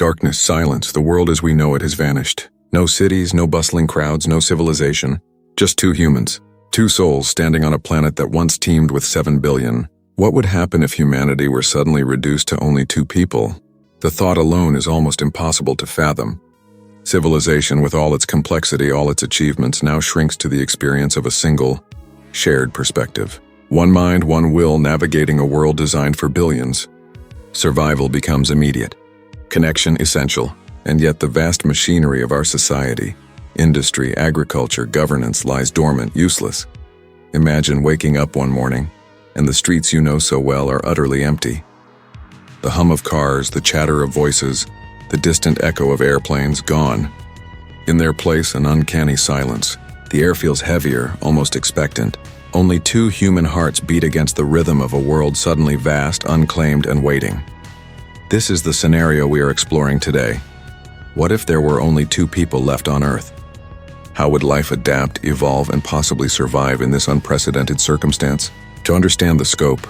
Darkness, silence, the world as we know it has vanished. No cities, no bustling crowds, no civilization. Just two humans. Two souls standing on a planet that once teemed with 7 billion. What would happen if humanity were suddenly reduced to only two people? The thought alone is almost impossible to fathom. Civilization, with all its complexity, all its achievements, now shrinks to the experience of a single, shared perspective. One mind, one will, navigating a world designed for billions. Survival becomes immediate. Connection essential. And yet the vast machinery of our society, industry, agriculture, governance lies dormant, useless. Imagine waking up one morning, and the streets you know so well are utterly empty. The hum of cars, the chatter of voices, the distant echo of airplanes gone. In their place, an uncanny silence. The air feels heavier, almost expectant. Only two human hearts beat against the rhythm of a world suddenly vast, unclaimed, and waiting. This is the scenario we are exploring today. What if there were only two people left on Earth? How would life adapt, evolve, and possibly survive in this unprecedented circumstance? To understand the scope,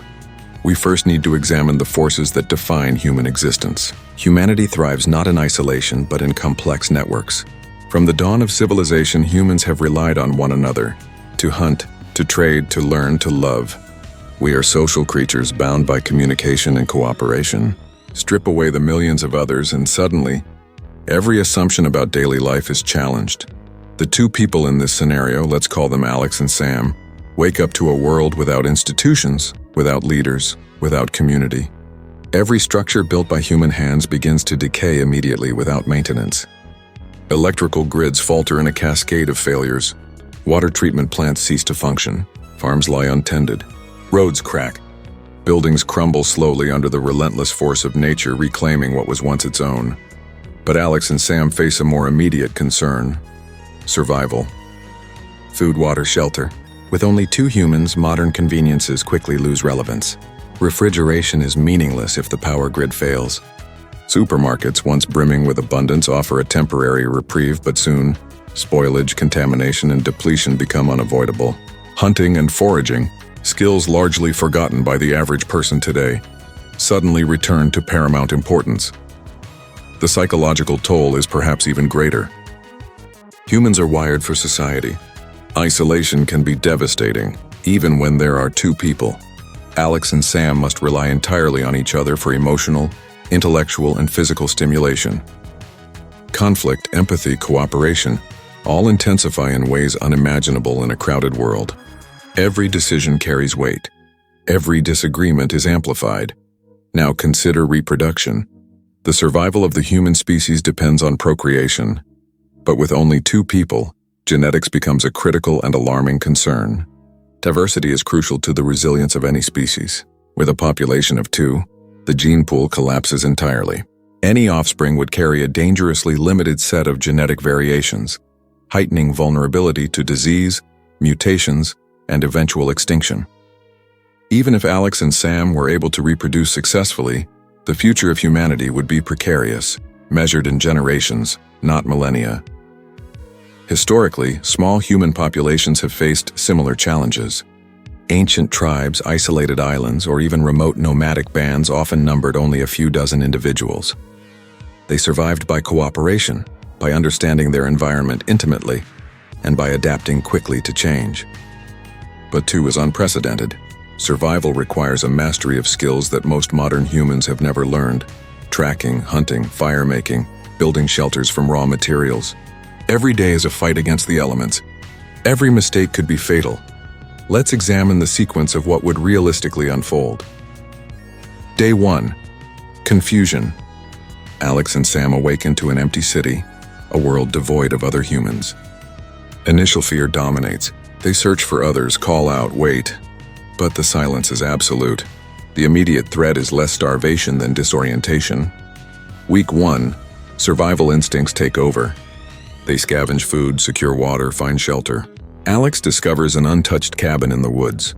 we first need to examine the forces that define human existence. Humanity thrives not in isolation, but in complex networks. From the dawn of civilization, humans have relied on one another to hunt, to trade, to learn, to love. We are social creatures bound by communication and cooperation. Strip away the millions of others, and suddenly, every assumption about daily life is challenged. The two people in this scenario, let's call them Alex and Sam, wake up to a world without institutions, without leaders, without community. Every structure built by human hands begins to decay immediately without maintenance. Electrical grids falter in a cascade of failures. Water treatment plants cease to function. Farms lie untended. Roads crack. Buildings crumble slowly under the relentless force of nature reclaiming what was once its own. But Alex and Sam face a more immediate concern: survival. Food, water, shelter. With only two humans, modern conveniences quickly lose relevance. Refrigeration is meaningless if the power grid fails. Supermarkets, once brimming with abundance, offer a temporary reprieve, but soon, spoilage, contamination, and depletion become unavoidable. Hunting and foraging, skills largely forgotten by the average person today, suddenly return to paramount importance. The psychological toll is perhaps even greater. Humans are wired for society. Isolation can be devastating, even when there are two people. Alex and Sam must rely entirely on each other for emotional, intellectual, and physical stimulation. Conflict, empathy, cooperation, all intensify in ways unimaginable in a crowded world. Every decision carries weight. Every disagreement is amplified. Now consider reproduction. The survival of the human species depends on procreation. But with only two people, genetics becomes a critical and alarming concern. Diversity is crucial to the resilience of any species. With a population of two, the gene pool collapses entirely. Any offspring would carry a dangerously limited set of genetic variations, heightening vulnerability to disease, mutations, and eventual extinction. Even if Alex and Sam were able to reproduce successfully, the future of humanity would be precarious, measured in generations, not millennia. Historically, small human populations have faced similar challenges. Ancient tribes, isolated islands, or even remote nomadic bands often numbered only a few dozen individuals. They survived by cooperation, by understanding their environment intimately, and by adapting quickly to change. But two is unprecedented. Survival requires a mastery of skills that most modern humans have never learned: tracking, hunting, fire-making, building shelters from raw materials. Every day is a fight against the elements. Every mistake could be fatal. Let's examine the sequence of what would realistically unfold. Day 1. Confusion. Alex and Sam awaken to an empty city, a world devoid of other humans. Initial fear dominates. They search for others, call out, wait. But the silence is absolute. The immediate threat is less starvation than disorientation. Week 1. Survival instincts take over. They scavenge food, secure water, find shelter. Alex discovers an untouched cabin in the woods.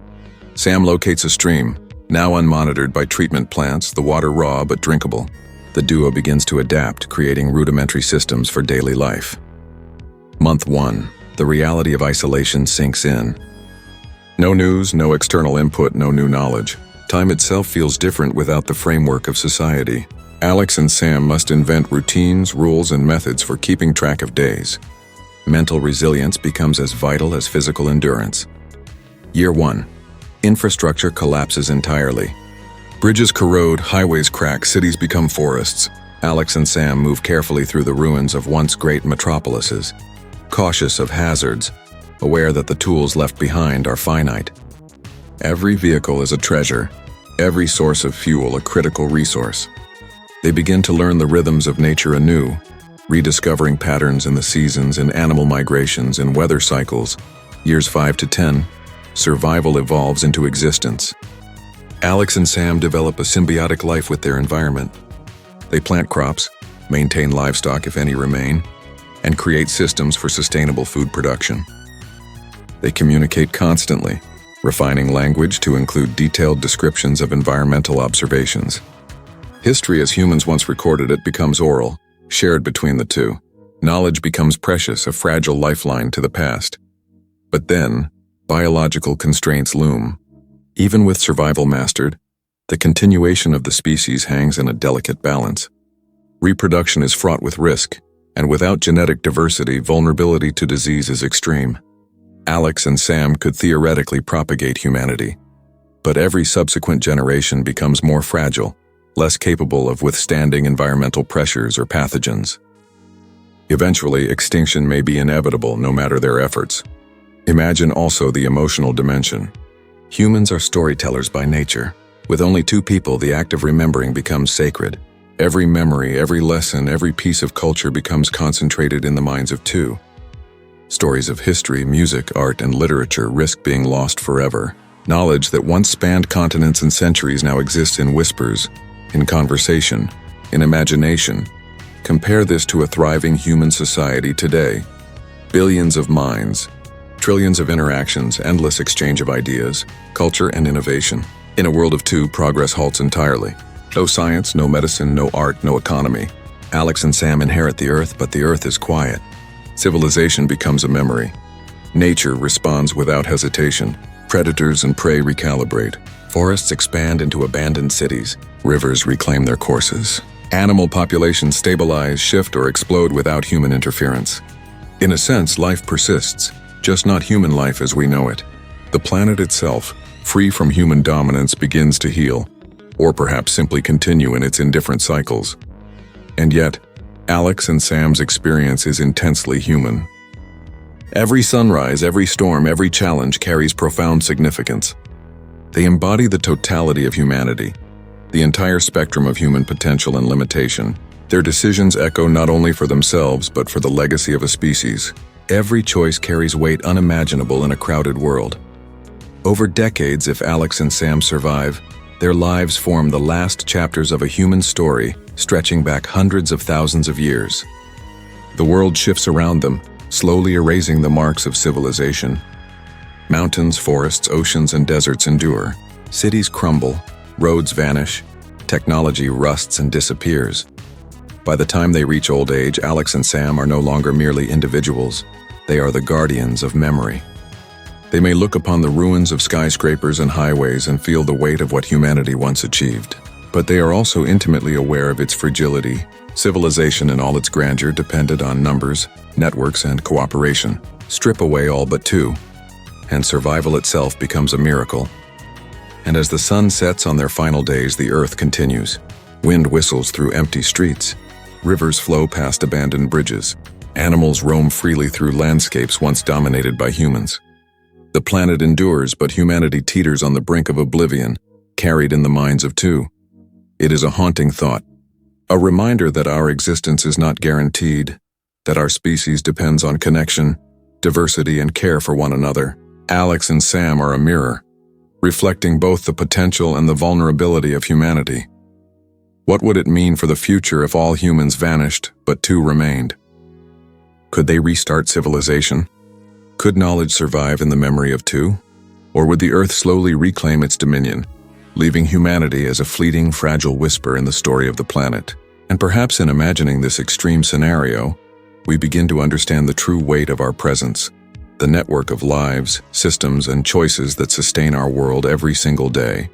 Sam locates a stream, now unmonitored by treatment plants, the water raw but drinkable. The duo begins to adapt, creating rudimentary systems for daily life. Month 1. The reality of isolation sinks in. No news, no external input, no new knowledge. Time itself feels different without the framework of society. Alex and Sam must invent routines, rules, and methods for keeping track of days. Mental resilience becomes as vital as physical endurance. Year 1. Infrastructure collapses entirely. Bridges corrode, highways crack, cities become forests. Alex and Sam move carefully through the ruins of once great metropolises, cautious of hazards, aware that the tools left behind are finite. Every vehicle is a treasure, every source of fuel a critical resource. They begin to learn the rhythms of nature anew, rediscovering patterns in the seasons, in animal migrations, in weather cycles. Years 5 to 10, survival evolves into existence. Alex and Sam develop a symbiotic life with their environment. They plant crops, maintain livestock if any remain, and create systems for sustainable food production. They communicate constantly, refining language to include detailed descriptions of environmental observations. History as humans once recorded it becomes oral, shared between the two. Knowledge becomes precious, a fragile lifeline to the past. But then, biological constraints loom. Even with survival mastered, the continuation of the species hangs in a delicate balance. Reproduction is fraught with risk, and without genetic diversity, vulnerability to disease is extreme. Alex and Sam could theoretically propagate humanity, but every subsequent generation becomes more fragile, less capable of withstanding environmental pressures or pathogens. Eventually, extinction may be inevitable no matter their efforts. Imagine also the emotional dimension. Humans are storytellers by nature. With only two people, the act of remembering becomes sacred. Every memory, every lesson, every piece of culture becomes concentrated in the minds of two. Stories of history, music, art, and literature risk being lost forever. Knowledge that once spanned continents and centuries now exists in whispers, in conversation, in imagination. Compare this to a thriving human society today. Billions of minds, trillions of interactions, endless exchange of ideas, culture, and innovation. In a world of two, progress halts entirely. No science, no medicine, no art, no economy. Alex and Sam inherit the Earth, but the Earth is quiet. Civilization becomes a memory. Nature responds without hesitation. Predators and prey recalibrate. Forests expand into abandoned cities. Rivers reclaim their courses. Animal populations stabilize, shift, or explode without human interference. In a sense, life persists, just not human life as we know it. The planet itself, free from human dominance, begins to heal, or perhaps simply continue in its indifferent cycles. And yet, Alex and Sam's experience is intensely human. Every sunrise, every storm, every challenge carries profound significance. They embody the totality of humanity, the entire spectrum of human potential and limitation. Their decisions echo not only for themselves, but for the legacy of a species. Every choice carries weight unimaginable in a crowded world. Over decades, if Alex and Sam survive, their lives form the last chapters of a human story stretching back hundreds of thousands of years. The world shifts around them, slowly erasing the marks of civilization. Mountains, forests, oceans, and deserts endure. Cities crumble, roads vanish, technology rusts and disappears. By the time they reach old age, Alex and Sam are no longer merely individuals. They are the guardians of memory. They may look upon the ruins of skyscrapers and highways and feel the weight of what humanity once achieved. But they are also intimately aware of its fragility. Civilization in all its grandeur depended on numbers, networks, and cooperation. Strip away all but two, and survival itself becomes a miracle. And as the sun sets on their final days, the earth continues. Wind whistles through empty streets. Rivers flow past abandoned bridges. Animals roam freely through landscapes once dominated by humans. The planet endures, but humanity teeters on the brink of oblivion, carried in the minds of two. It is a haunting thought, a reminder that our existence is not guaranteed, that our species depends on connection, diversity, and care for one another. Alex and Sam are a mirror, reflecting both the potential and the vulnerability of humanity. What would it mean for the future if all humans vanished, but two remained? Could they restart civilization? Could knowledge survive in the memory of two? Or would the Earth slowly reclaim its dominion, leaving humanity as a fleeting, fragile whisper in the story of the planet? And perhaps in imagining this extreme scenario, we begin to understand the true weight of our presence, the network of lives, systems, and choices that sustain our world every single day.